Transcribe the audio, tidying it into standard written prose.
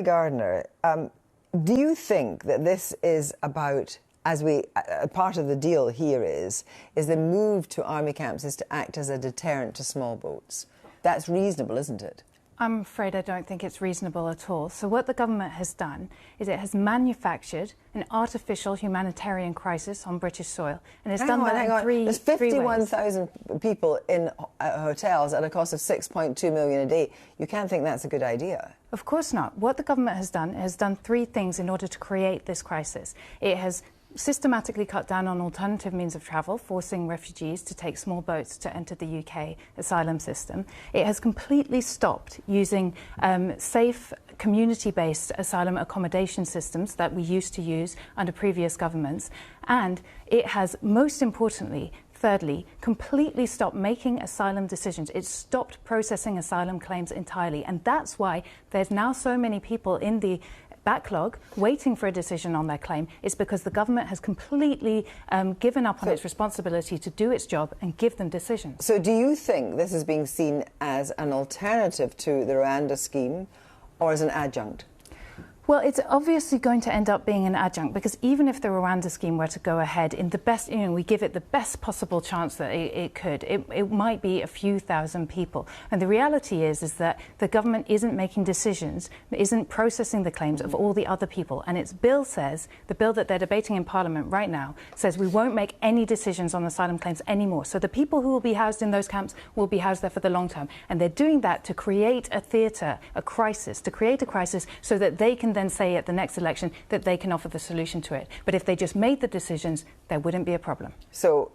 Gardner, do you think that this is about, part of the deal here is the move to army camps is to act as a deterrent to small boats? That's reasonable, isn't it? I'm afraid I don't think it's reasonable at all. So what the government has done is it has manufactured an artificial humanitarian crisis on British soil. And it's done that in three ways. There's 51,000 people in hotels at a cost of 6.2 million a day. You can't think that's a good idea. Of course not. What the government has done three things in order to create this crisis. It has systematically cut down on alternative means of travel, forcing refugees to take small boats to enter the UK asylum system. It has completely stopped using safe, community-based asylum accommodation systems that we used to use under previous governments. And it has, most importantly, thirdly, completely stopped making asylum decisions. It's stopped processing asylum claims entirely. And that's why there's now so many people in the backlog waiting for a decision on their claim. Is because the government has completely given up on its responsibility to do its job and give them decisions. So do you think this is being seen as an alternative to the Rwanda scheme or as an adjunct? Well, it's obviously going to end up being an adjunct, because even if the Rwanda scheme were to go ahead in the best, we give it the best possible chance that it could, it might be a few thousand people. And the reality is that the government isn't making decisions, isn't processing the claims of all the other people. And its bill says, the bill that they're debating in Parliament right now, says we won't make any decisions on asylum claims anymore. So the people who will be housed in those camps will be housed there for the long term. And they're doing that to create a theatre, a crisis, to create a crisis so that they can then say at the next election that they can offer the solution to it. But if they just made the decisions, there wouldn't be a problem. So